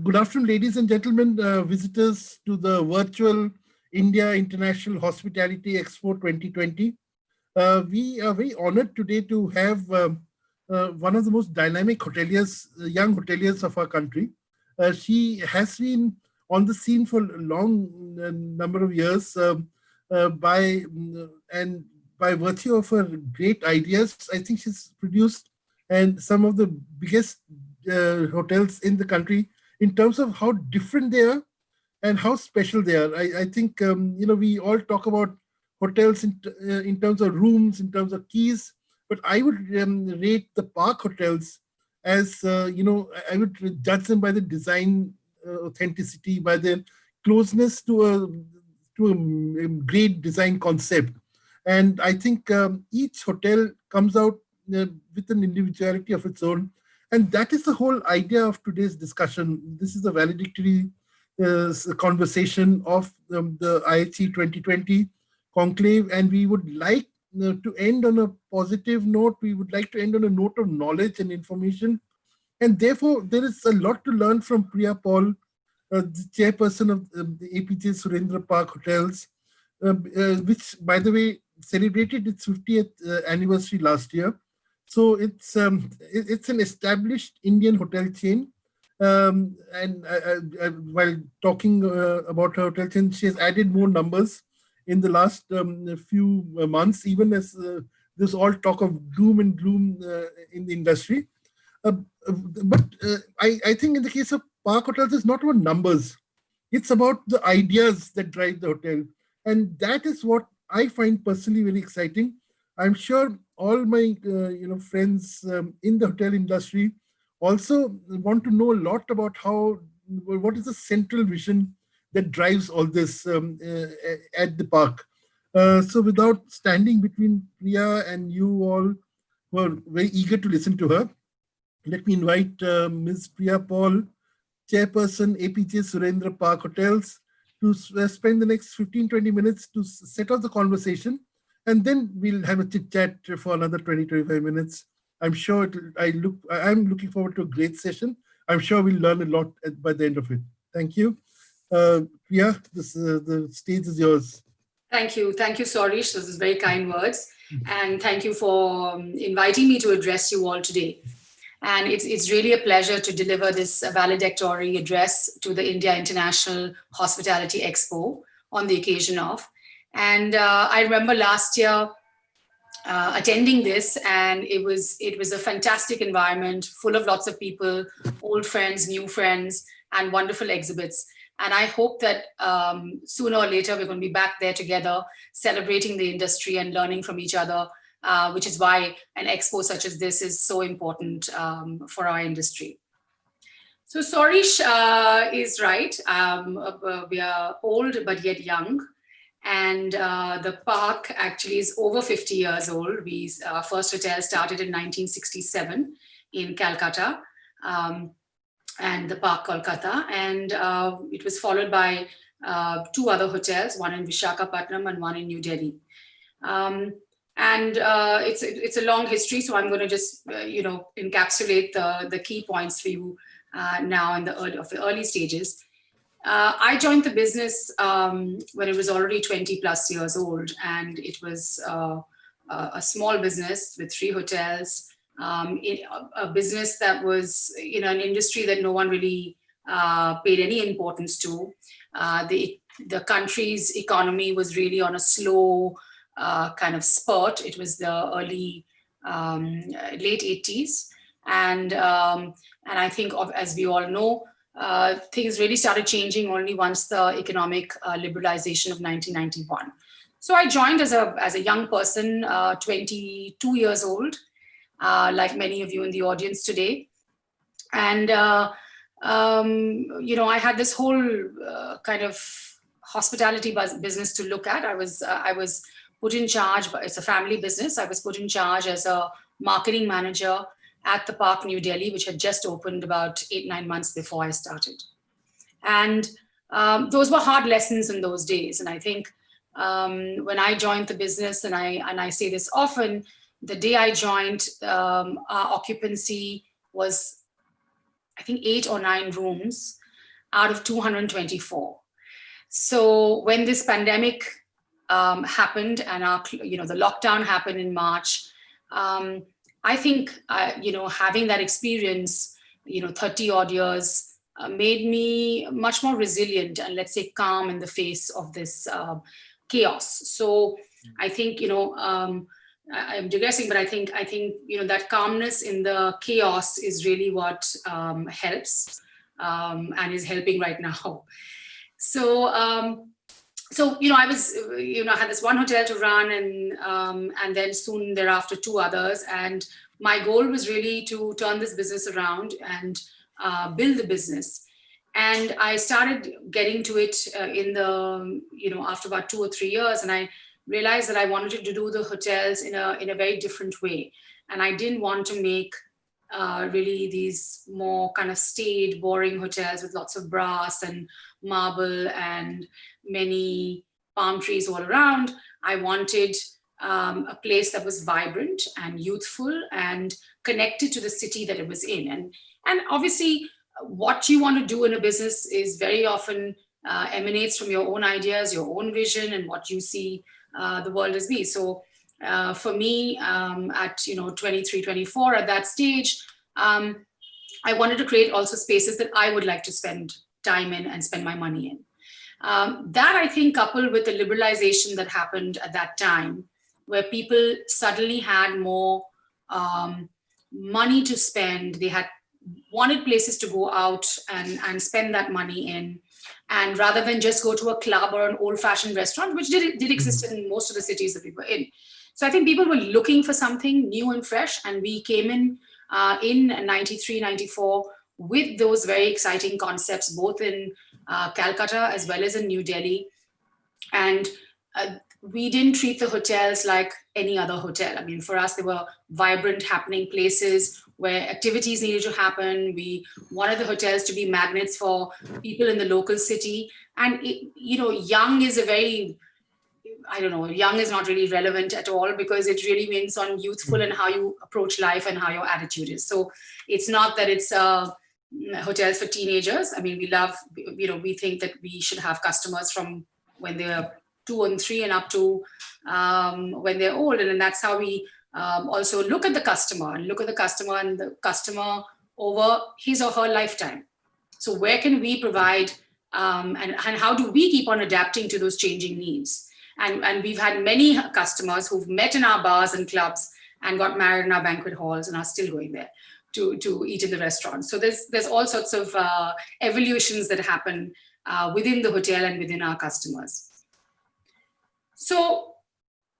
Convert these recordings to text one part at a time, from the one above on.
Good afternoon, ladies and gentlemen, visitors to the virtual India International Hospitality Expo 2020. We are very honored today to have one of the most dynamic hoteliers, young hoteliers of our country. She has been on the scene for a long number of years and by virtue of her great ideas, I think she's produced and some of the biggest hotels in the country in terms of how different they are and how special they are. I think, we all talk about hotels in terms of rooms, in terms of keys, but I would rate the park hotels as, I would judge them by the design authenticity, by their closeness to a great design concept. And I think each hotel comes out with an individuality of its own. And that is the whole idea of today's discussion. This is the valedictory conversation of the IHE 2020 conclave. And we would like to end on a positive note. We would like to end on a note of knowledge and information. And therefore, there is a lot to learn from Priya Paul, the chairperson of the APJ Surendra Park Hotels, which, by the way, celebrated its 50th anniversary last year. So it's an established Indian hotel chain. And while talking about her hotel chain, she has added more numbers in the last few months, even as there's all talk of doom and gloom in the industry. But I think in the case of Park Hotels, it's not about numbers. It's about the ideas that drive the hotel. And that is what I find personally very exciting. I'm sure all my friends in the hotel industry also want to know a lot about what is the central vision that drives all this at the park. So without standing between Priya and you all who are very eager to listen to her, let me invite Ms. Priya Paul, Chairperson, APJ Surendra Park Hotels, to spend the next 15-20 minutes to set up the conversation. And then we'll have a chit chat for another 20-25 minutes. I'm sure I'm looking forward to a great session. I'm sure we'll learn a lot by the end of it. Thank you. Priya, the stage is yours. Thank you. Thank you, Sorish. Those are very kind words. And thank you for inviting me to address you all today. And it's really a pleasure to deliver this valedictory address to the India International Hospitality Expo on the occasion of. And I remember last year attending this, and it was a fantastic environment, full of lots of people, old friends, new friends, and wonderful exhibits. And I hope that sooner or later we're going to be back there together, celebrating the industry and learning from each other, which is why an expo such as this is so important for our industry. So Sorish is right. We are old but yet young. And the park actually is over 50 years old. Our first hotel started in 1967 in Calcutta, and the Park Kolkata. And it was followed by two other hotels, one in Visakhapatnam and one in New Delhi. And it's a long history, so I'm going to just encapsulate the key points for you now in the early stages. I joined the business when it was already 20 plus years old, and it was a small business with 3 hotels, a business that was an industry that no one really paid any importance to. The country's economy was really on a slow kind of spurt. It was the early late 80s, and I think as we all know, things really started changing only once the economic liberalization of 1991. So I joined as a young person, 22 years old, like many of you in the audience today. And, I had this whole kind of hospitality business to look at. I was put in charge, it's a family business. I was put in charge as a marketing manager at the Park New Delhi, which had just opened about 8-9 months before I started. And those were hard lessons in those days. And I think when I joined the business, and I say this often, the day I joined, our occupancy was, I think, 8 or 9 rooms. out of 224. So when this pandemic happened and the lockdown happened in March, I think having that experience, 30 odd years, made me much more resilient and, let's say, calm in the face of this chaos. So I think I'm digressing, but I think that calmness in the chaos is really what helps and is helping right now. So I was I had this one hotel to run, and then soon thereafter 2 others, and my goal was really to turn this business around and build the business. And I started getting to it after about 2 or 3 years, and I realized that I wanted to do the hotels in a very different way. And I didn't want to make really these more kind of staid, boring hotels with lots of brass and marble and many palm trees all around. I wanted a place that was vibrant and youthful and connected to the city that it was in. And obviously, what you want to do in a business is very often emanates from your own ideas, your own vision, and what you see the world as be. So for me, at 23, 24, at that stage, I wanted to create also spaces that I would like to spend time in and spend my money in. That, I think, coupled with the liberalization that happened at that time, where people suddenly had more money to spend, they had wanted places to go out and spend that money in. And rather than just go to a club or an old-fashioned restaurant, which did exist in most of the cities that we were in. So I think people were looking for something new and fresh, and we came in 93, 94 with those very exciting concepts, both in Calcutta as well as in New Delhi. And we didn't treat the hotels like any other hotel. I mean, for us, they were vibrant, happening places where activities needed to happen. We wanted the hotels to be magnets for people in the local city. And, young is young is not really relevant at all, because it really means on youthful and how you approach life and how your attitude is. So it's not that it's hotels for teenagers. I mean, we love, we think that we should have customers from when they're 2 and 3 and up to when they're old. And that's how we also look at the customer and the customer over his or her lifetime. So where can we provide and how do we keep on adapting to those changing needs? And we've had many customers who've met in our bars and clubs and got married in our banquet halls and are still going there to eat in the restaurants. So there's all sorts of evolutions that happen within the hotel and within our customers. So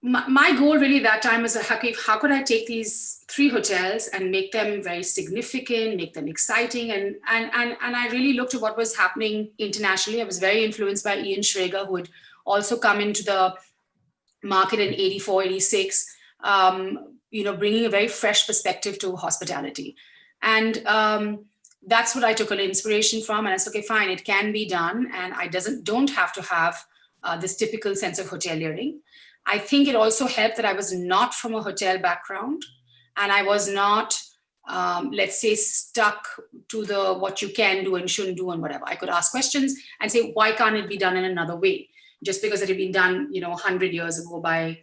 my goal really that time was, how could I take these 3 hotels and make them very significant, make them exciting? And I really looked at what was happening internationally. I was very influenced by Ian Schrager, who had also come into the market in 84, 86, bringing a very fresh perspective to hospitality. And that's what I took an inspiration from. And I said, okay, fine, it can be done. And I don't have to have this typical sense of hoteliering. I think it also helped that I was not from a hotel background, and I was not, let's say, stuck to what you can do and shouldn't do and whatever. I could ask questions and say, why can't it be done in another way? Just because it had been done, 100 years ago by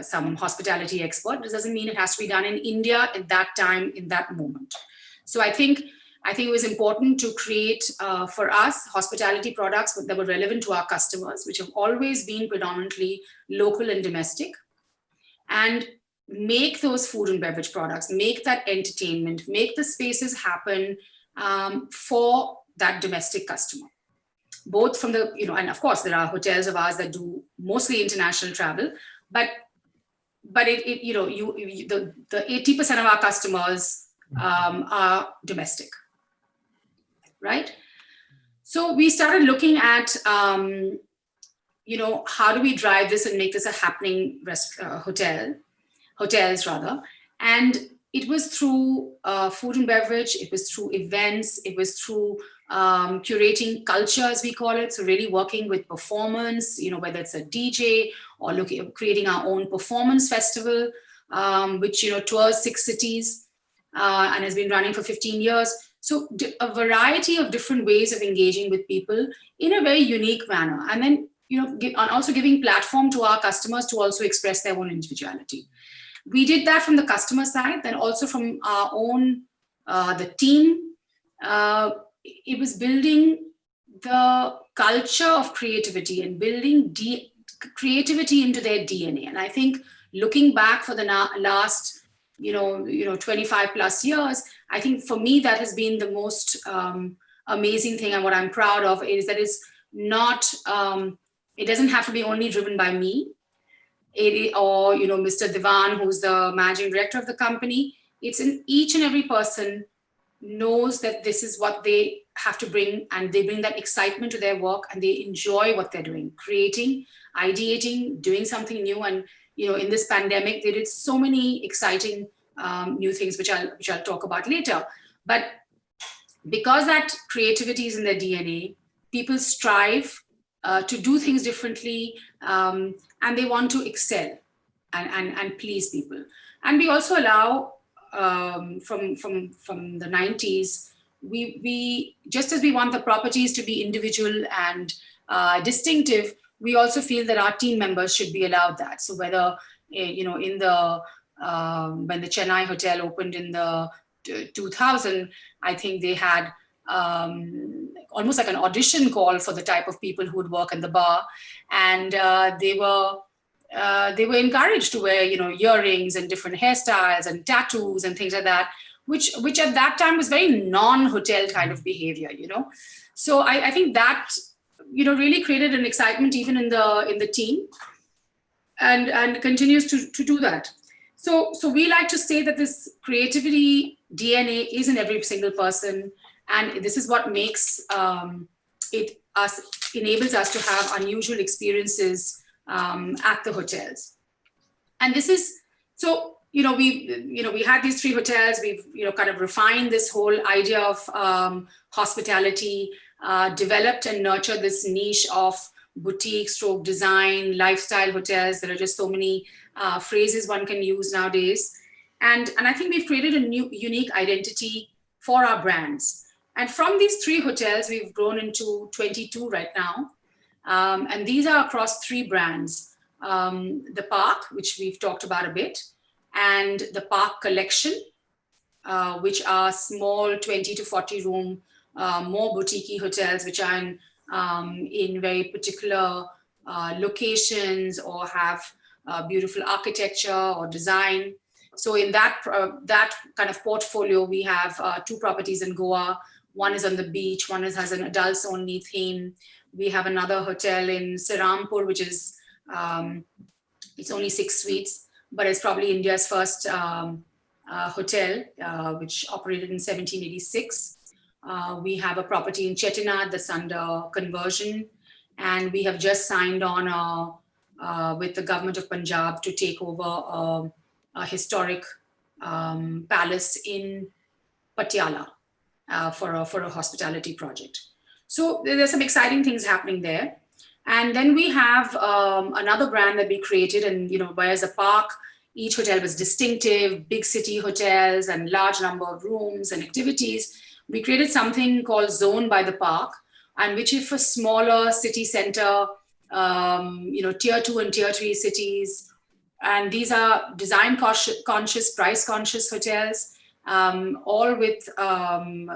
some hospitality expert, this doesn't mean it has to be done in India at that time, in that moment. So I think it was important to create for us hospitality products that were relevant to our customers, which have always been predominantly local and domestic, and make those food and beverage products, make that entertainment, make the spaces happen for that domestic customer. Both from the, and of course there are hotels of ours that do mostly international travel, but the 80% of our customers are domestic. Right? So we started looking at, how do we drive this and make this a happening hotels rather. And it was through food and beverage, it was through events, it was through curating culture, as we call it. So really working with performance, whether it's a DJ or creating our own performance festival, which, tours 6 cities and has been running for 15 years. So a variety of different ways of engaging with people in a very unique manner. And then, and also giving platform to our customers to also express their own individuality. We did that from the customer side, then also from our own, the team. It was building the culture of creativity and building creativity into their DNA. And I think looking back for the last 25 plus years, I think for me that has been the most amazing thing, and what I'm proud of is that it's not, it doesn't have to be only driven by me, or Mr. Divan, who's the managing director of the company. It's in each and every person knows that this is what they have to bring, and they bring that excitement to their work, and they enjoy what they're doing, creating, ideating, doing something new. And in this pandemic, they did so many exciting new things, which I'll talk about later. But because that creativity is in their DNA, people strive to do things differently, and they want to excel and please people. And we also allow, from the 90s, we just as we want the properties to be individual and distinctive, we also feel that our team members should be allowed that. So whether in the when the Chennai hotel opened in the 2000, I think they had almost like an audition call for the type of people who would work in the bar, and they were encouraged to wear earrings and different hairstyles and tattoos and things like that, which at that time was very non-hotel kind of behavior. So I think that really created an excitement even in the team, and continues to do that. So we like to say that this creativity DNA is in every single person, and this is what makes enables us to have unusual experiences at the hotels. And this is so we had these 3 hotels. We've kind of refined this whole idea of hospitality, developed and nurtured this niche of boutique stroke design lifestyle hotels. There are just so many phrases one can use nowadays, and I think we've created a new unique identity for our brands. And from these 3 hotels, we've grown into 22 right now, and these are across 3 brands: the Park, which we've talked about a bit, and the Park Collection, which are small 20 to 40 room, more boutique hotels, which are in very particular locations or have beautiful architecture or design. So in that kind of portfolio, we have 2 properties in Goa. One is on the beach, one has an adults only theme. We have another hotel in Sirampur, which is, it's only 6 suites, but it's probably India's first hotel, which operated in 1786. We have a property in Chettinad that's under conversion, and we have just signed on with the government of Punjab to take over a historic palace in Patiala for a hospitality project. So there's some exciting things happening there. And then we have another brand that we created, and whereas the Park, each hotel was distinctive, big city hotels and large number of rooms and activities. We created something called Zone by the Park, and which is for smaller city center, tier 2 and tier 3 cities. And these are design conscious, price conscious hotels, all with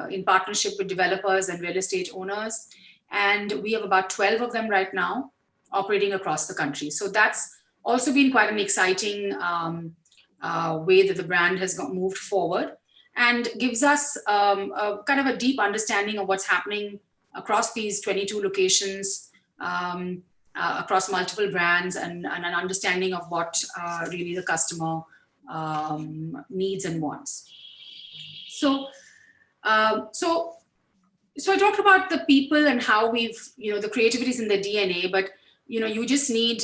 in partnership with developers and real estate owners. And we have about 12 of them right now operating across the country. So that's also been quite an exciting way that the brand has moved forward, and gives us a kind of a deep understanding of what's happening across these 22 locations, across multiple brands, and an understanding of what really the customer needs and wants. So I talked about the people and how we've, the creativity is in the DNA, but, you just need,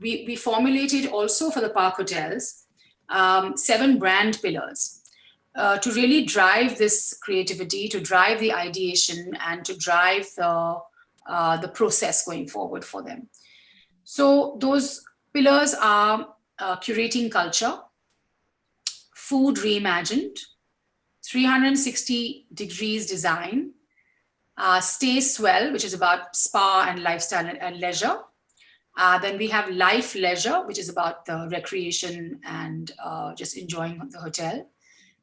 we formulated also for the Park hotels, 7 brand pillars to really drive this creativity, to drive the ideation, and to drive the process going forward for them. So those pillars are curating culture, food reimagined 360 degrees design, Stay Swell, which is about spa and lifestyle and leisure. Then we have Life Leisure, which is about the recreation and just enjoying the hotel.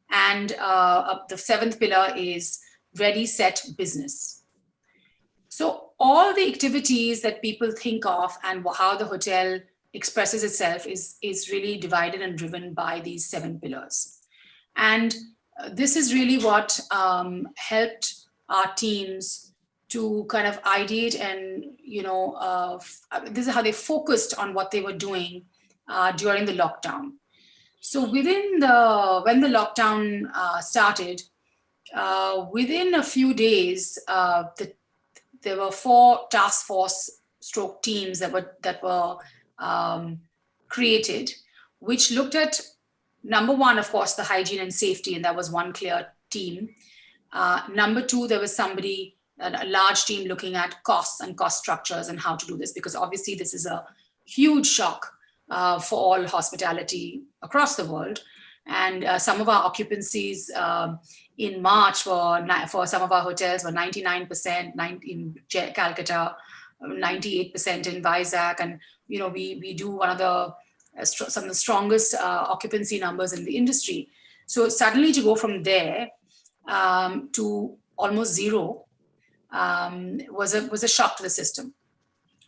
And the seventh pillar is Ready, Set, Business. So all the activities that people think of and how the hotel expresses itself is really divided and driven by these 7 pillars. And this is really what helped our teams to kind of ideate and, this is how they focused on what they were doing during the lockdown. So when the lockdown started, within a few days, there were 4 task force stroke teams that were created, which looked at, number one, of course, the hygiene and safety, and that was one clear team. Number 2, there was a large team looking at costs and cost structures and how to do this, because obviously this is a huge shock for all hospitality across the world. And some of our occupancies in March for some of our hotels were 99% in Calcutta, 98% in Vizag, and we do some of the strongest occupancy numbers in the industry. So suddenly to go from there to almost zero was a shock to the system.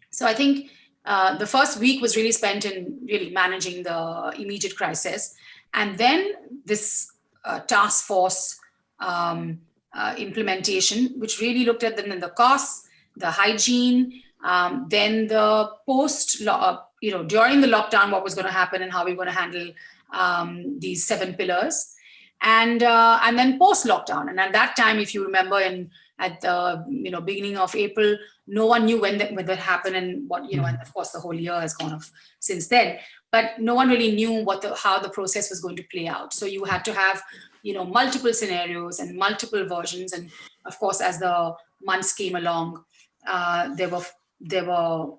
So I think the first week was really spent in really managing the immediate crisis, and then this task force implementation, which really looked at the costs, the hygiene, then the during the lockdown, what was going to happen and how we were going to handle these 7 pillars, and then post lockdown. And at that time, if you remember, at the beginning of April, no one knew when that happened and what and of course the whole year has gone off since then. But no one really knew how the process was going to play out. So you had to have multiple scenarios and multiple versions. And of course, as the months came along, there were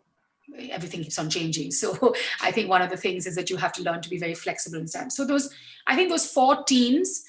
everything keeps on changing. So I think one of the things is that you have to learn to be very flexible in time. So those 4 teams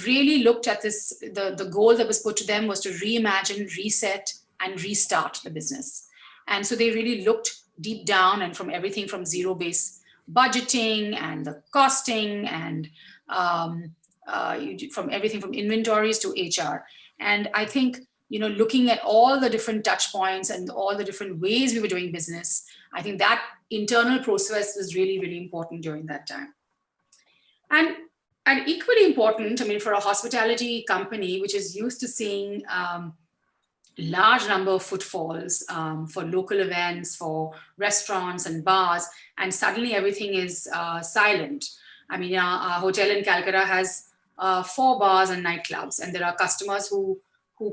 really looked at this. The goal that was put to them was to reimagine, reset, and restart the business. And so they really looked deep down and from everything from zero-based budgeting and the costing and from everything from inventories to HR. And I think looking at all the different touch points and all the different ways we were doing business, I think that internal process was really, really important during that time. And equally important, for a hospitality company, which is used to seeing large number of footfalls for local events, for restaurants and bars, and suddenly everything is silent. Our hotel in Calcutta has 4 bars and nightclubs, and there are customers who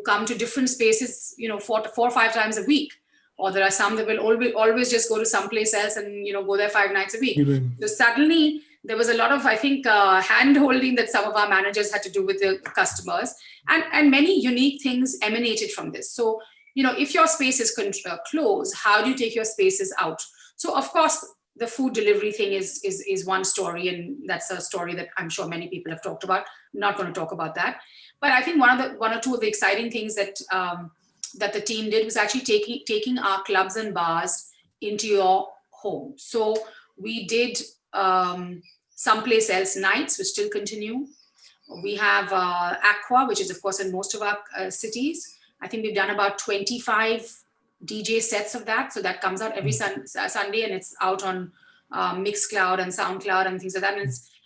come to different spaces, 4 or 5 times a week. Or there are some that will always just go to someplace else and, go there 5 nights a week. Mm-hmm. So suddenly there was a lot of, I think, hand-holding that some of our managers had to do with the customers. And many unique things emanated from this. So, if your space is closed, how do you take your spaces out? So, of course, the food delivery thing is one story. And that's a story that I'm sure many people have talked about. I'm not going to talk about that. But I think one or two of the exciting things that the team did was actually taking our clubs and bars into your home. So we did someplace else nights, which still continue. We have Aqua, which is of course in most of our cities. I think we've done about 25 DJ sets of that. So that comes out every Sunday, and it's out on Mixcloud and Soundcloud and things like that.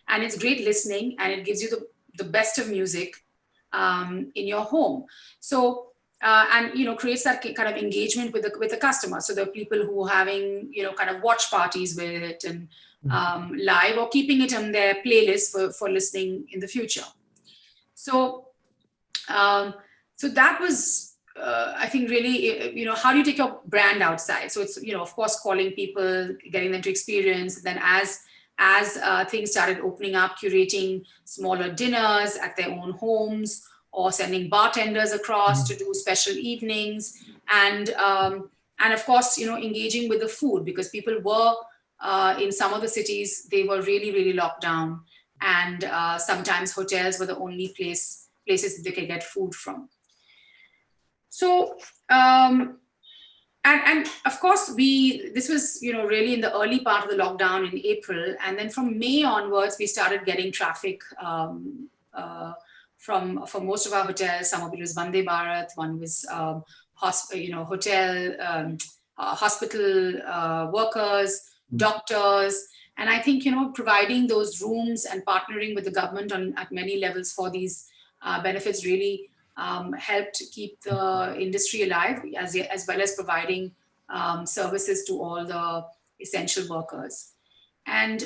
And it's great listening, and it gives you the best of music in your home. So creates that kind of engagement with the customer. So there are people who are having kind of watch parties with it and live, or keeping it on their playlist for listening in the future. So that was I think really how do you take your brand outside? So it's of course calling people, getting them to experience. And then as things started opening up, curating smaller dinners at their own homes, or sending bartenders across to do special evenings, and of course engaging with the food, because people were in some of the cities, they were really, really locked down, and sometimes hotels were the only places that they could get food from. So and of course this was really in the early part of the lockdown in April, and then from May onwards we started getting traffic from most of our hotels. Some of it was Vande Bharat, one was hotel hospital workers, doctors, and I think providing those rooms and partnering with the government on at many levels for these benefits really helped keep the industry alive, as well as providing services to all the essential workers. And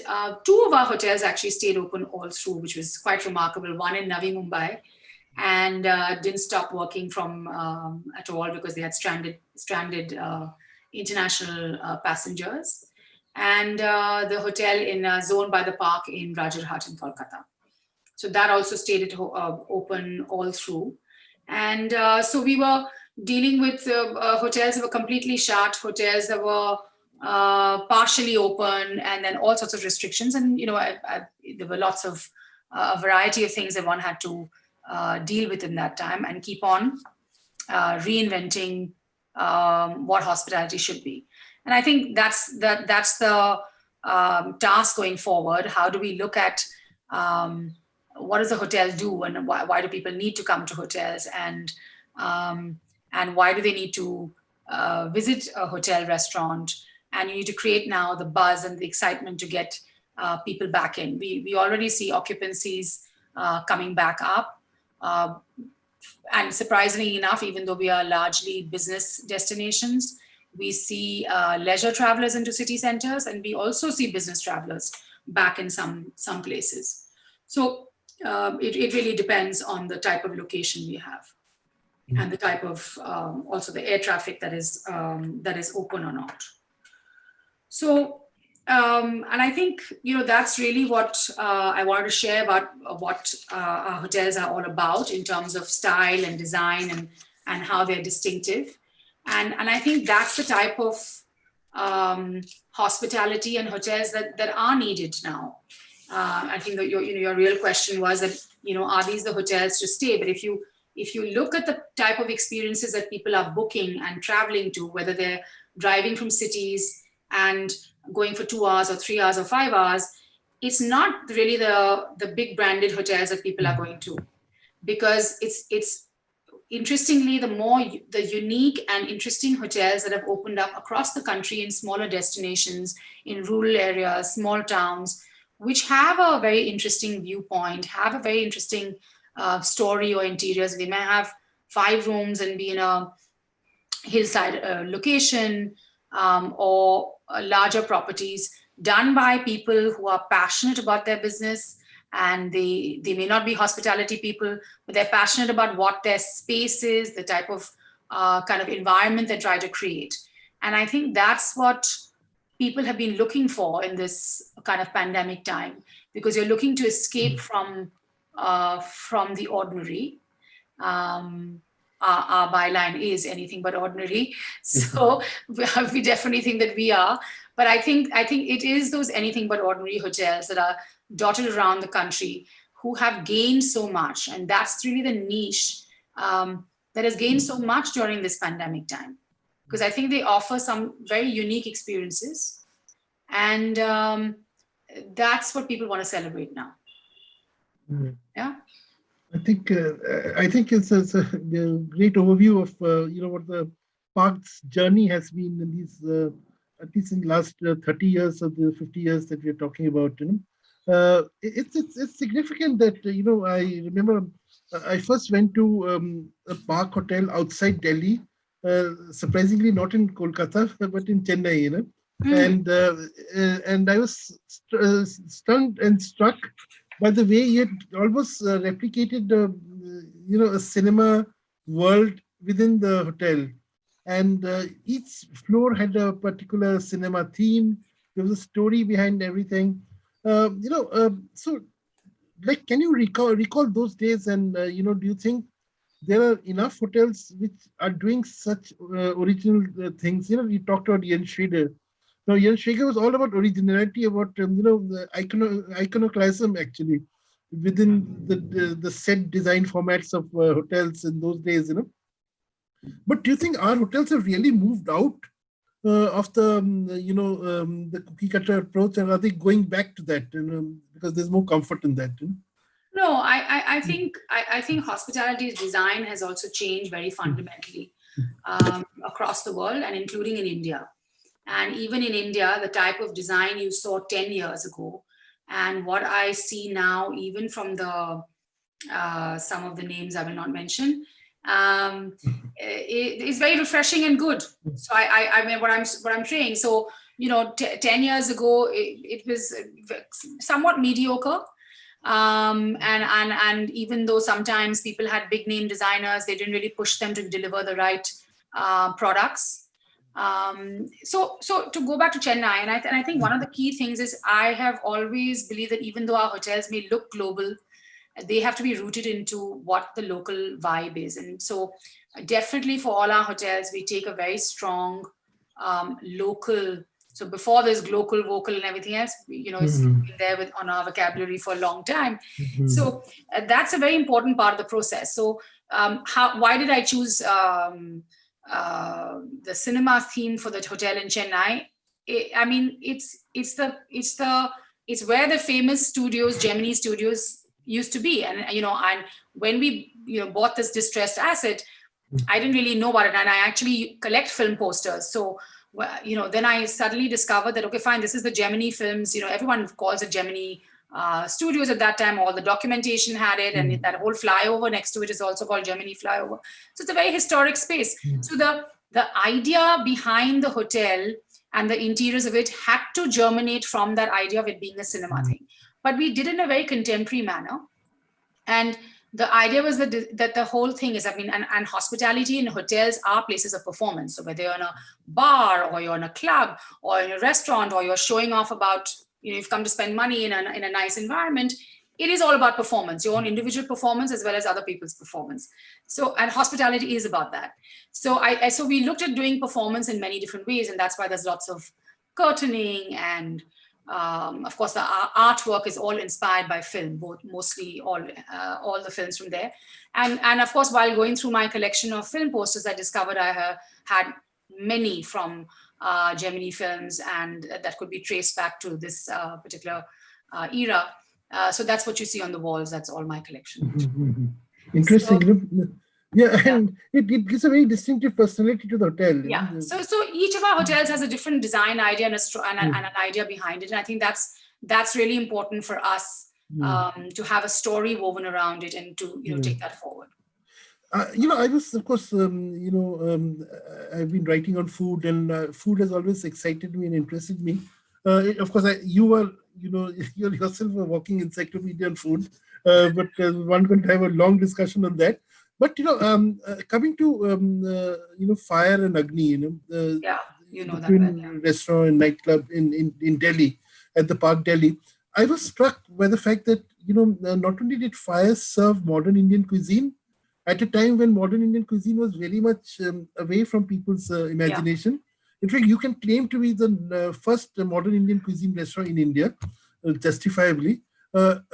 two of our hotels actually stayed open all through, which was quite remarkable. One in Navi Mumbai, and didn't stop working from at all because they had stranded international passengers. And the hotel in Zone by the Park in Rajarhat in Kolkata. So that also stayed open all through. And so we were dealing with hotels that were completely shut, hotels that were partially open, and then all sorts of restrictions. And there were lots of a variety of things that one had to deal with in that time, and keep on reinventing what hospitality should be. And I think that's the task going forward. How do we look at what does a hotel do, and why do people need to come to hotels, and why do they need to visit a hotel restaurant? And you need to create now the buzz and the excitement to get people back in. We already see occupancies coming back up. And surprisingly enough, even though we are largely business destinations, we see leisure travelers into city centers, and we also see business travelers back in some places. So it really depends on the type of location we have, and the type of also the air traffic that is open or not. So and I think that's really what I wanted to share about what our hotels are all about in terms of style and design, and how they're distinctive. And I think that's the type of hospitality and hotels that are needed now. I think that your real question was that are these the hotels to stay? But if you look at the type of experiences that people are booking and traveling to, whether they're driving from cities and going for 2 hours or 3 hours or 5 hours, it's not really the big branded hotels that people are going to, because it's interestingly the unique and interesting hotels that have opened up across the country in smaller destinations, in rural areas, small towns, which have a very interesting viewpoint, have a very interesting story or interiors. They may have 5 rooms and be in a hillside location, or larger properties done by people who are passionate about their business, and they may not be hospitality people, but they're passionate about what their space is, the type of kind of environment they try to create. And I think that's what people have been looking for in this kind of pandemic time, because you're looking to escape from the ordinary. Our byline is anything but ordinary, so we definitely think that we are. But I think it is those anything but ordinary hotels that are dotted around the country who have gained so much, and that's really the niche that has gained so much during this pandemic time, because I think they offer some very unique experiences, and that's what people want to celebrate now. Yeah. I think it's a great overview of what the park's journey has been in these at least in the last 30 years or the 50 years that we're talking about. It's significant that I remember I first went to a park hotel outside Delhi, surprisingly not in Kolkata but in Chennai. And I was stunned and struck by the way he had almost replicated a cinema world within the hotel. And each floor had a particular cinema theme. There was a story behind everything. So like, can you recall those days? And do you think there are enough hotels which are doing such original things? You talked about Ian Schrader. Now, Shaker was all about originality, about the iconoclasm actually within the set design formats of hotels in those days. But do you think our hotels have really moved out of the the cookie cutter approach, and are they going back to that? Because there's more comfort in that. No, I think hospitality design has also changed very fundamentally across the world and including in India. And even in India, the type of design you saw 10 years ago and what I see now, even from the some of the names I will not mention, it is very refreshing and good. So I mean what I'm saying. So 10 years ago it was somewhat mediocre. And even though sometimes people had big name designers, they didn't really push them to deliver the right products. So to go back to Chennai, and I think one of the key things is I have always believed that even though our hotels may look global, they have to be rooted into what the local vibe is. And so definitely for all our hotels, we take a very strong local. So before there's global, vocal, and everything else, it's been there on our vocabulary for a long time. So that's a very important part of the process. So why did I choose the cinema theme for the hotel in Chennai? It's where the famous studios, Gemini Studios, used to be. And when we bought this distressed asset, I didn't really know about it, and I actually collect film posters. So then I suddenly discovered that, okay, fine, this is the Gemini Films. Everyone calls it Gemini Studios at that time. All the documentation had it, and that whole flyover next to it is also called Gemini Flyover. So it's a very historic space. So the idea behind the hotel and the interiors of it had to germinate from that idea of it being a cinema thing. But we did it in a very contemporary manner. And the idea was that the whole thing is, and hospitality in hotels are places of performance. So whether you're in a bar or you're in a club or in a restaurant or you're showing off about, you've come to spend money in a nice environment, it is all about performance, your own individual performance as well as other people's performance. So, and hospitality is about that. So so we looked at doing performance in many different ways, and that's why there's lots of curtaining and of course, the artwork is all inspired by film, mostly all the films from there. And of course, while going through my collection of film posters, I discovered I had many from Gemini Films, and that could be traced back to this particular era. So that's what you see on the walls. That's all my collection. Interesting. And it gives a very distinctive personality to the hotel. Yeah. So each of our hotels has a different design idea and an idea behind it. And I think that's really important for us to have a story woven around it and to take that forward. I was, of course, I've been writing on food, and food has always excited me and interested me. Of course, you're yourself a walking encyclopedia on food, but one could have a long discussion on that. But coming to Fire and Agni, the twin restaurant and nightclub in Delhi, at the Park Delhi, I was struck by the fact that not only did Fire serve modern Indian cuisine at a time when modern Indian cuisine was very much away from people's imagination. In fact, you can claim to be the first modern Indian cuisine restaurant in India, justifiably. But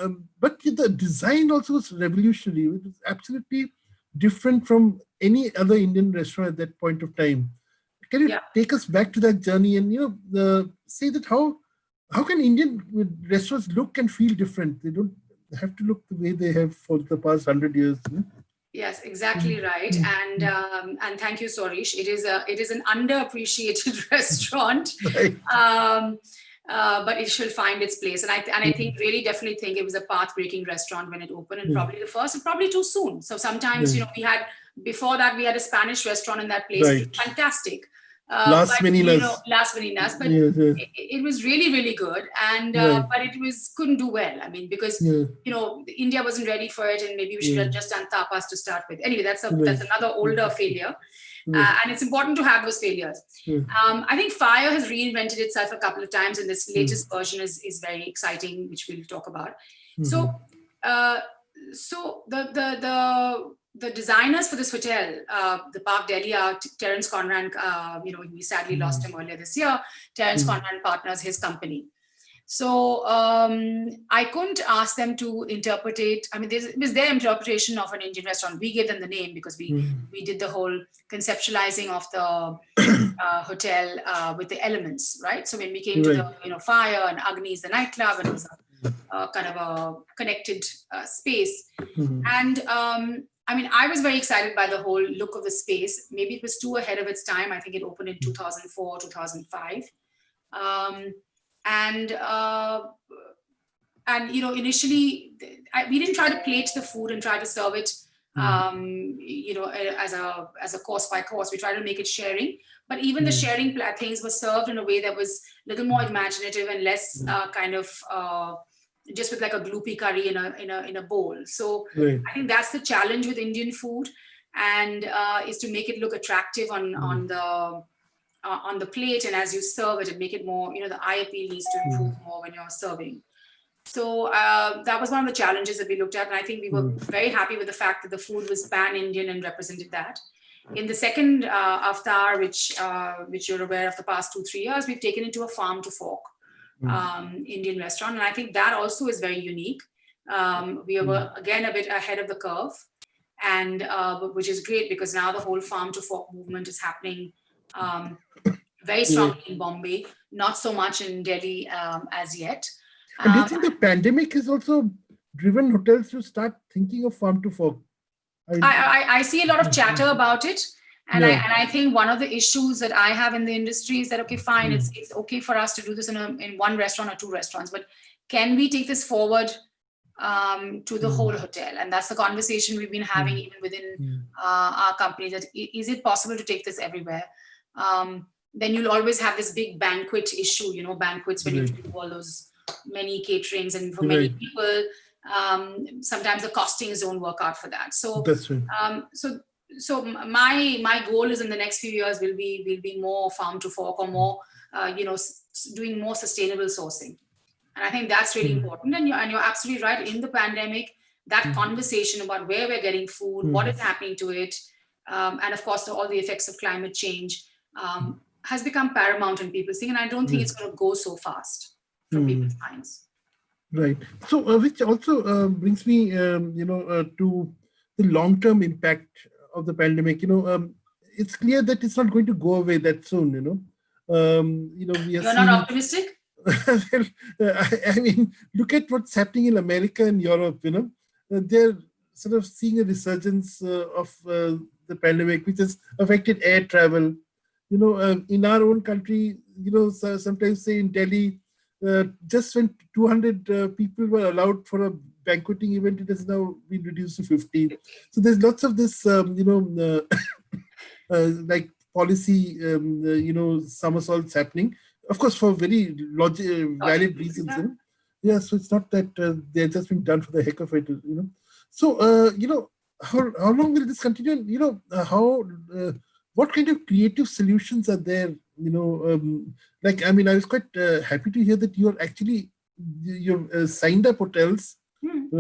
the design also was revolutionary. It was absolutely different from any other Indian restaurant at that point of time. Can you take us back to that journey and say that how can Indian restaurants look and feel different? They don't have to look the way they have for the past 100 years. Yes, exactly right. And thank you, Sorish. It is an underappreciated restaurant. Right. But it should find its place. And I definitely think it was a path-breaking restaurant when it opened, and probably the first, and probably too soon. So sometimes, before that, we had a Spanish restaurant in that place. Right. It was fantastic. Las Meninas, but it was really, really good. And but it couldn't do well. Because India wasn't ready for it, and maybe we should have just done tapas to start with. Anyway, that's another older failure. And it's important to have those failures. I think Fire has reinvented itself a couple of times, and this latest version is very exciting, which we'll talk about. So the the designers for this hotel, the Park Delhi, are Terence Conran. We sadly lost him earlier this year. Terence Conran Partners, his company. So I couldn't ask them to interpret it. I mean, it was their interpretation of an Indian restaurant. We gave them the name because we did the whole conceptualizing of the hotel with the elements, right? So when we came to the fire and Agni is the nightclub, and it was a kind of a connected space. And I mean, I was very excited by the whole look of the space. Maybe it was too ahead of its time. I think it opened in 2004, 2005. Initially we didn't try to plate the food and try to serve it as a course by course. We tried to make it sharing, but even the sharing things were served in a way that was a little more imaginative and less just with like a gloopy curry in a bowl. So I think that's the challenge with Indian food, and is to make it look attractive on the plate, and as you serve it, and make it more, the eye appeal needs to improve more when you're serving. So that was one of the challenges that we looked at, and I think we were very happy with the fact that the food was pan-Indian and represented that. In the second avatar, which you're aware of, the past 2-3 years, we've taken it to a farm to fork Indian restaurant, and I think that also is very unique. We were again a bit ahead of the curve, and which is great because now the whole farm to fork movement is happening very strongly in Bombay, not so much in Delhi as yet. And do you think the pandemic has also driven hotels to start thinking of farm to fork? I see a lot of chatter about it. And I think one of the issues that I have in the industry is that, okay, fine, it's okay for us to do this in one restaurant or 2 restaurants, but can we take this forward to the whole hotel? And that's the conversation we've been having even within our company, that is it possible to take this everywhere? Then you'll always have this big banquet issue, banquets when you do all those many caterings, and for many people, sometimes the costings don't work out for that. So that's right. So my goal is in the next few years will be more farm to fork, or more doing more sustainable sourcing, and I think that's really important. And you're absolutely right. In the pandemic, that conversation about where we're getting food, what is happening to it, and of course all the effects of climate change has become paramount in people's thinking. And I don't think it's going to go so fast from people's minds. Right. So which also brings me to the long-term impact of the pandemic. It's clear that it's not going to go away that soon. You're not optimistic? I mean, look at what's happening in America and Europe. They're sort of seeing a resurgence of the pandemic, which has affected air travel. In our own country, sometimes say in Delhi, just when 200 people were allowed for a banqueting event, it has now been reduced to 50. So there's lots of this, like policy, somersaults happening. Of course, for very valid reasons. Yeah, so it's not that they're just being done for the heck of it. So how long will this continue? What kind of creative solutions are there? I was quite happy to hear that you've signed up hotels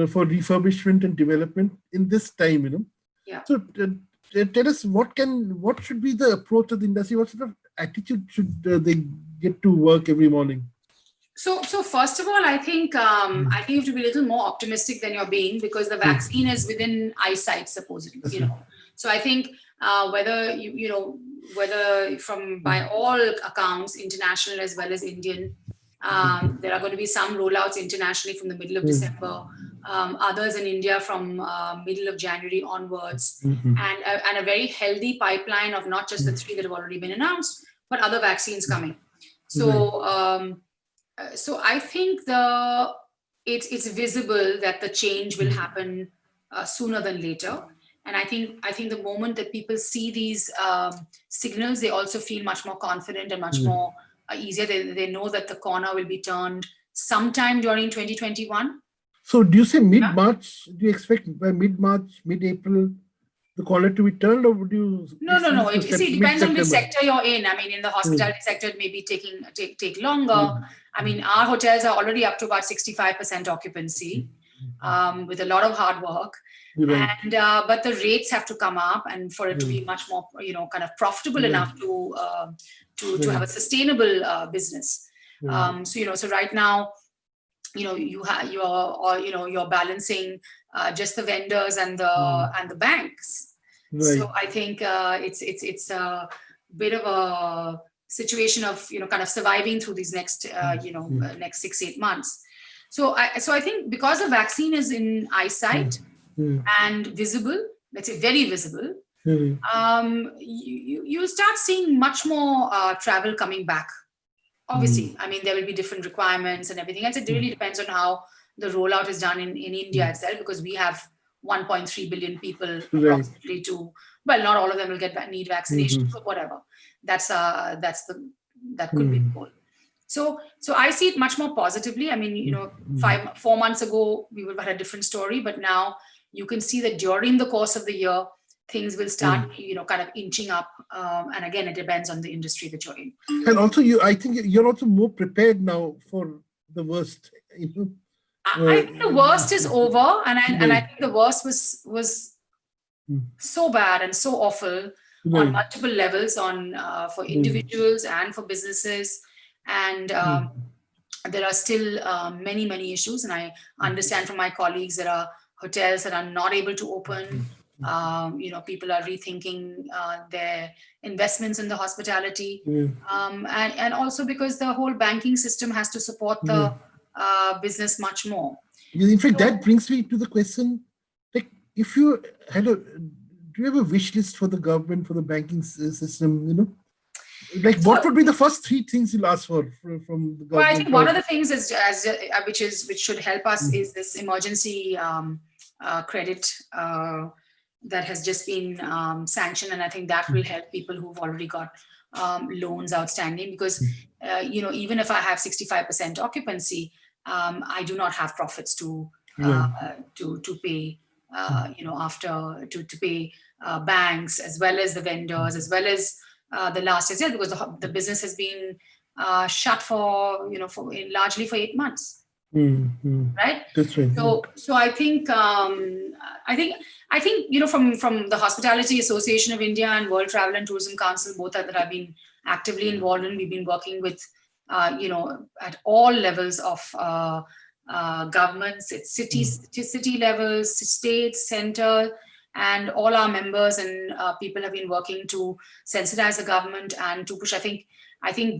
for refurbishment and development in this time. Yeah. So tell us what should be the approach of the industry? What sort of attitude should they get to work every morning? So first of all, I think you have to be a little more optimistic than you're being, because the vaccine is within eyesight, supposedly. So I think whether from by all accounts, international as well as Indian, there are going to be some rollouts internationally from the middle of December, others in India from middle of January onwards, and a very healthy pipeline of not just the 3 that have already been announced, but other vaccines coming. So so I think it's visible that the change will happen sooner than later. And I think the moment that people see these signals, they also feel much more confident and much more easier. They know that the corner will be turned sometime during 2021. So do you say mid-March? Do you expect by mid-March, mid-April, the corner to be turned, or would you? No. It depends on which sector you're in. I mean, in the hospitality sector, it may be take longer. I mean, our hotels are already up to about 65% occupancy. with a lot of hard work. Right. And but the rates have to come up, and for it to be much more, kind of profitable enough to have a sustainable business. So right now, you're balancing just the vendors and the banks. So I think it's a bit of a situation of kind of surviving through these next next 6-8 months. So I think because the vaccine is in eyesight and visible, let's say very visible, you start seeing much more travel coming back. Obviously, I mean, there will be different requirements and everything else. It really depends on how the rollout is done in India itself, because we have 1.3 billion people approximately well, not all of them will need vaccination, but whatever. That could be the goal. So I see it much more positively. I mean, 4 months ago, we would have had a different story, but now you can see that during the course of the year, things will start, kind of inching up. And again, it depends on the industry that you're in. And also, I think you're also more prepared now for the worst. I think the worst is over, and I think the worst was so bad and so awful on multiple levels, for individuals and for businesses, and there are still many issues. And I understand from my colleagues there are hotels that are not able to open. People are rethinking their investments in the hospitality, and also because the whole banking system has to support the business much more. In fact, that brings me to the question: like, if you had do you have a wish list for the government, for the banking system? Like, what would be the first 3 things you'll ask for from the government? Well, I think one of the things which should help us is this emergency credit that has just been sanctioned, and I think that will help people who've already got loans outstanding, because even if I have 65% occupancy, I do not have profits to pay after to pay banks, as well as the vendors, as well as the last year, because the business has been shut for largely for 8 months. Right. That's right. So I think from the Hospitality Association of India and World Travel and Tourism Council, both that I've been actively involved in, we've been working with at all levels of governments, it's city levels, states, center, and all our members and people have been working to sensitize the government and to push. I think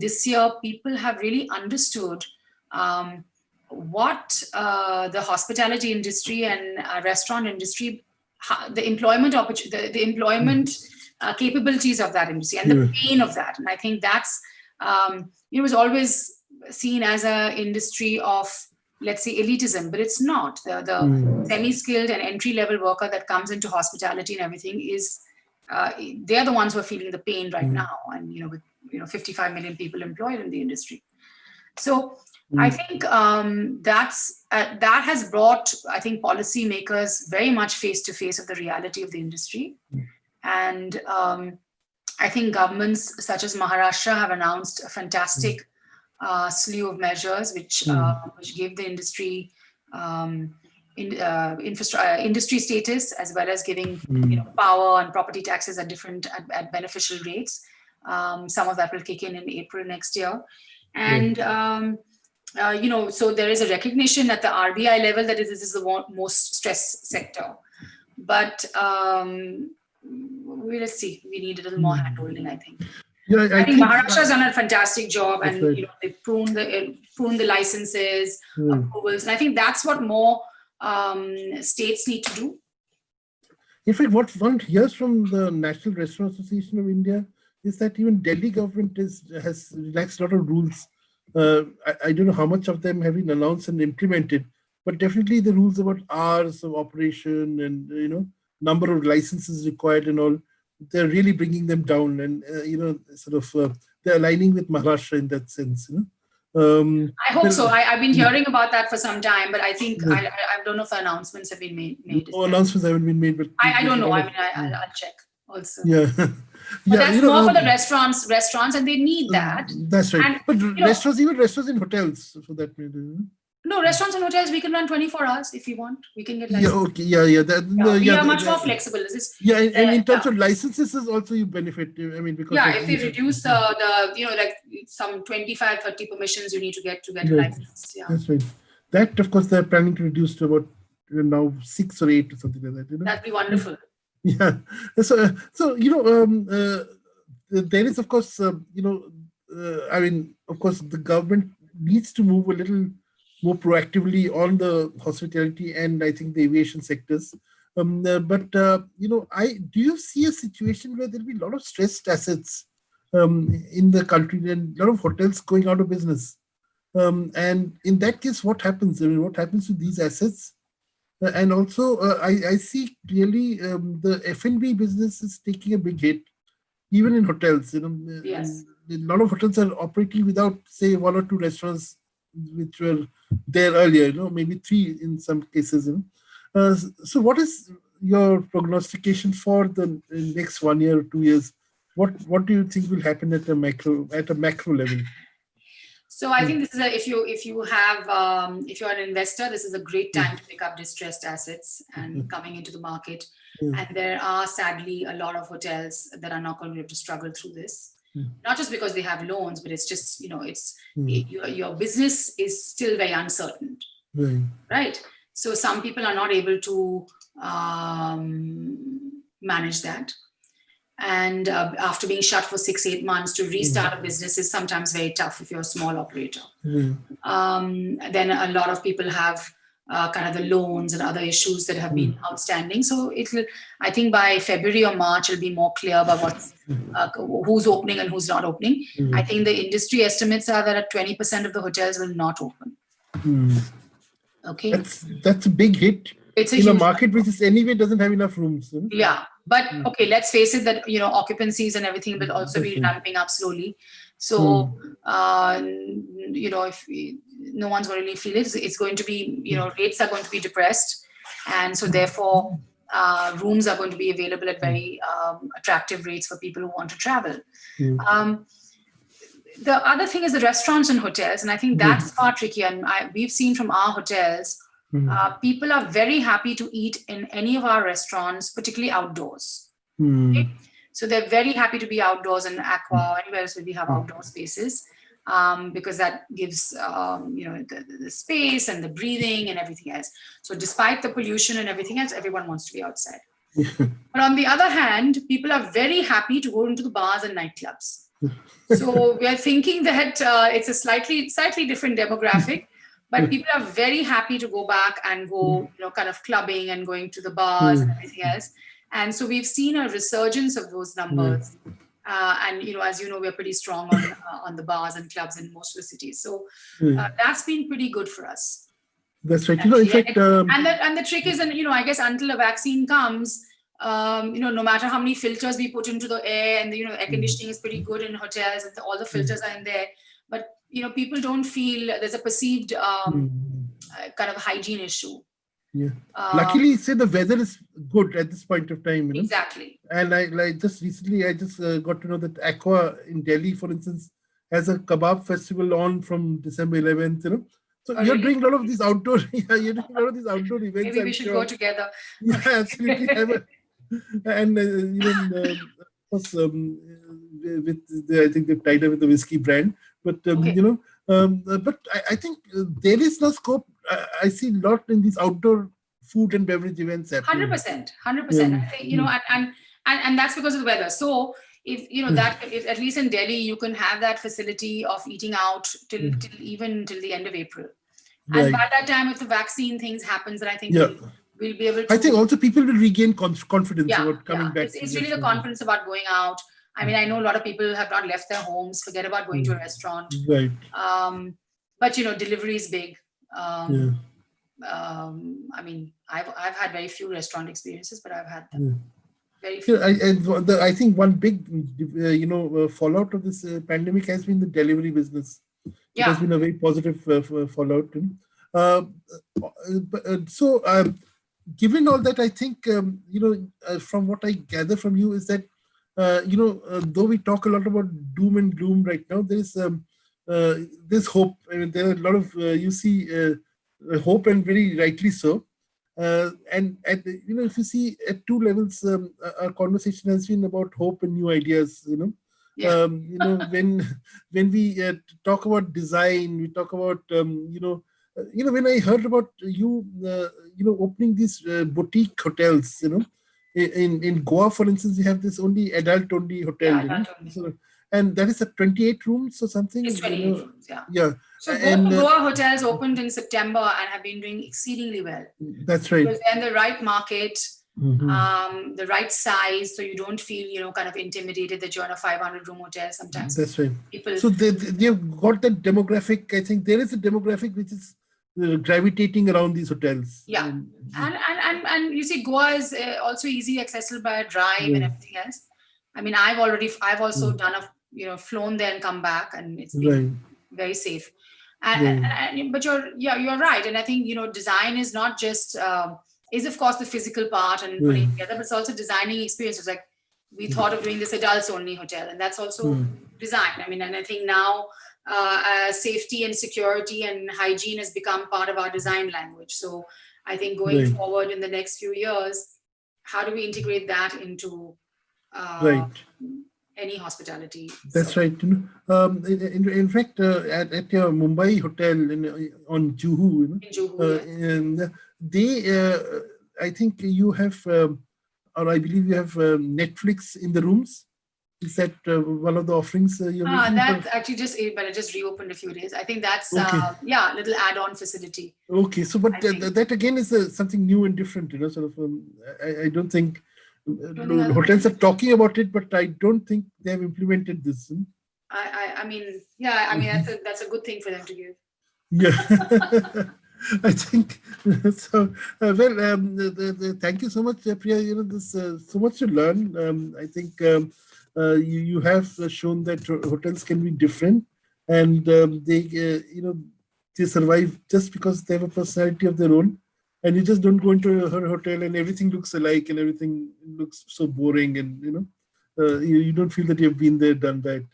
this year people have really understood what the hospitality industry and restaurant industry, the employment opportunity, the employment capabilities of that industry, and the pain of that. And I think that's it was always seen as an industry of, let's say, elitism, but it's not. The semi-skilled and entry-level worker that comes into hospitality and everything is they're the ones who are feeling the pain right now, and with 55 million people employed in the industry. So I think that has brought, I think, policymakers very much face to face of the reality of the industry. And I think governments such as Maharashtra have announced a fantastic slew of measures which give the industry industry status, as well as giving power and property taxes at beneficial rates. Some of that will kick in April next year. And so there is a recognition at the RBI level that this is the most stressed sector. But let's see. We need a little more handholding, I think. Yeah, I think Maharashtra has done a fantastic job, and they've pruned the licenses, approvals, and I think that's what more states need to do. In fact, what one hears from the National Restaurant Association of India is that even Delhi government has relaxed a lot of rules. I don't know how much of them have been announced and implemented, but definitely the rules about hours of operation and number of licenses required and all, they're really bringing them down, and they're aligning with Maharashtra in that sense. I hope so. I've been hearing about that for some time, but I think I don't know if the announcements have been made. Announcements haven't been made, but I don't know. I mean, I'll check also. Yeah. But that's more for the restaurants, and they need that. That's right. And, but even restaurants in hotels, for that matter. No, restaurants and hotels, we can run 24 hours if you want. We can get Yeah, license. okay, yeah. Yeah, we are much more flexible. This is, yeah, and in terms yeah. of licenses, is also you benefit. I mean, because Yeah, of if they these. reduce the like some 25, 30 permissions you need to get a Right, license. Yeah. that's right. That, of course, they're planning to reduce to about now 6 or 8 or something like that. That'd be And wonderful. yeah. So there is, of course, I mean, of course, the government needs to move a little more proactively on the hospitality and I think the aviation sectors. But I do you see a situation where there'll be a lot of stressed assets in the country and a lot of hotels going out of business? And in that case, what happens? I mean, what happens to these assets? And also, I see clearly the F&B business is taking a big hit, even in hotels. Yes. A lot of hotels are operating without, say, one or two restaurants which were there earlier. Maybe three in some cases. So, what is your prognostication for the next 1 year or 2 years? What do you think will happen at a macro level? So I think this is if you're an investor, this is a great time to pick up distressed assets and coming into the market. And there are sadly a lot of hotels that are not going to be able to struggle through this. Not just because they have loans, but it's just your business is still very uncertain, right? So some people are not able to manage that. And after being shut for 6-8 months, to restart a business is sometimes very tough if you're a small operator. Then a lot of people have kind of the loans and other issues that have been outstanding. So I think by February or March, it'll be more clear about who's opening and who's not opening. I think the industry estimates are that 20% of the hotels will not open. Okay. That's a big hit. It's in a market which is anyway doesn't have enough rooms. Yeah, but okay, let's face it that occupancies and everything will also be ramping up slowly. So if no one's going to really feel it, it's going to be rates are going to be depressed, and so therefore rooms are going to be available at very attractive rates for people who want to travel. The other thing is the restaurants and hotels, and I think that's far trickier. And we've seen from our hotels, people are very happy to eat in any of our restaurants, particularly outdoors. Okay? So they're very happy to be outdoors in Aqua or anywhere else where we have outdoor spaces, because that gives the space and the breathing and everything else. So despite the pollution and everything else, everyone wants to be outside. But on the other hand, people are very happy to go into the bars and nightclubs. So we are thinking that it's a slightly different demographic, but people are very happy to go back and go, kind of clubbing and going to the bars and everything else. And so we've seen a resurgence of those numbers. And as you know, we're pretty strong on the bars and clubs in most of the cities. So that's been pretty good for us. That's right. In fact, and the trick is, and I guess until a vaccine comes, no matter how many filters we put into the air, and the air conditioning is pretty good in hotels, and all the filters are in there, but people don't feel there's a perceived kind of hygiene issue. Luckily, say the weather is good at this point of time. Exactly. And I just recently got to know that Aqua in Delhi, for instance, has a kebab festival on from December 11th. So you're doing a lot of these outdoor, you're doing a lot of these outdoor events. Maybe we should go together. Yeah, absolutely. And of course, I think they've tied up with the whiskey brand. But but I think there is no scope. I see a lot in these outdoor food and beverage events happening. 100%. I think, and that's because of the weather. So if if at least in Delhi you can have that facility of eating out till the end of April, and by that time, if the vaccine things happens, then I think we'll be able to. I think also people will regain confidence about coming back. It's really the confidence about going out. I mean, I know a lot of people have not left their homes, forget about going to a restaurant. Right. But delivery is big. I mean, I've had very few restaurant experiences, but I've had them. Very few. I think one big, fallout of this pandemic has been the delivery business. It has been a very positive fallout. So, given all that, I think from what I gather from you is that though we talk a lot about doom and gloom right now, there's hope. I mean, there are a lot of hope, and very rightly so. And if you see at two levels, our conversation has been about hope and new ideas. Yeah. When we talk about design, we talk about when I heard about you opening these boutique hotels, in Goa, for instance, we have this only adult only hotel, Yeah, that only. so, and that is at 28 rooms or something, It's 28 rooms, yeah. yeah, So both and the Goa hotels opened in September and have been doing exceedingly well. that's right. Because they're in the right market, Mhm. the right size, so you don't feel, kind of intimidated that you're in a 500-room hotel sometimes. That's right. People. So they've got that demographic. I think there is a demographic which is gravitating around these hotels. Yeah. And you see, Goa is also easy accessible by a drive and everything else. I mean, I've also done flown there and come back, and it's been very safe. But you're right. And I think, design is not just, is of course the physical part and putting it together, but it's also designing experiences. Like we thought of doing this adults only hotel, and that's also design. I mean, and I think now safety and security and hygiene has become part of our design language. So I think going forward in the next few years, how do we integrate that into any hospitality? That's right. In fact, at your Mumbai hotel on Juhu, In Juhu, I think you have, or I believe you have Netflix in the rooms. Is that one of the offerings you're making? That actually but it just reopened a few days. I think that's a little add-on facility. Okay, so but that again is something new and different. Sort of. I don't think hotels are talking about it, but I don't think they have implemented this. I mean, that's a good thing for them to give. Yeah. I think so. Thank you so much, Priya. There's so much to learn. I think you have shown that hotels can be different, and they survive just because they have a personality of their own. And you just don't go into her hotel and everything looks alike and everything looks so boring, and you don't feel that you've been there, done that.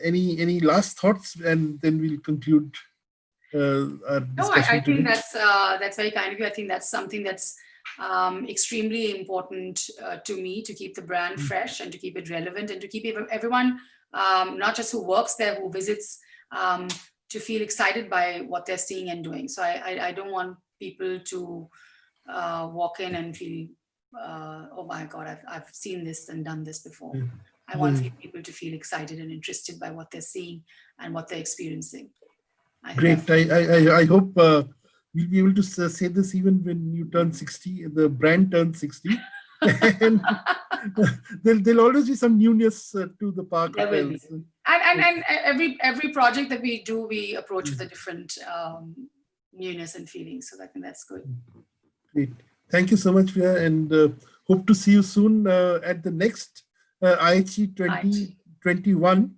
Any last thoughts, and then we'll conclude our discussion. No, I think that's very kind of you. I think that's something that's extremely important to me, to keep the brand fresh and to keep it relevant and to keep everyone, not just who works there, who visits, to feel excited by what they're seeing and doing. So I don't want people to walk in and feel, oh my God, I've seen this and done this before. I want people to feel excited and interested by what they're seeing and what they're experiencing. Great. I hope we'll be able to say this even when you turn 60, the brand turns 60. And there'll always be some newness to the park hotels. And every project that we do, we approach with a different newness and feelings. So I think that's good. Great. Thank you so much, Priya, and hope to see you soon at the next IHG 2021.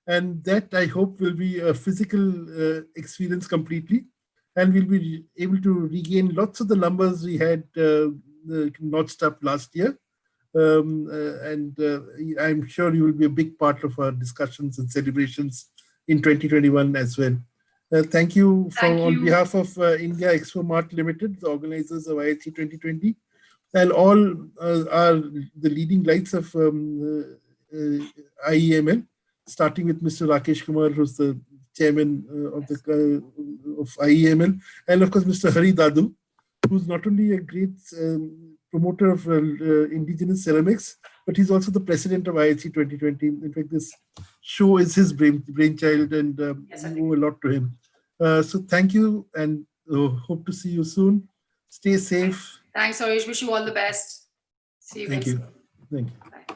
And that, I hope, will be a physical experience completely. And we'll be able to regain lots of the numbers we had notched up last year. And I'm sure you will be a big part of our discussions and celebrations in 2021 as well. Thank you on behalf of India Expo Mart Limited, the organizers of IHG 2020, and all the leading lights of IEML, starting with Mr. Rakesh Kumar, who's the chairman of IEML, and of course Mr. Hari Dadu, who's not only a great promoter of indigenous ceramics, but he's also the president of IHG 2020. In fact, this show is his brainchild, and we owe a lot to him. So thank you, and hope to see you soon. Stay safe. Thanks, Harish. Wish you all the best. See you. Thank you. Thank you. Bye.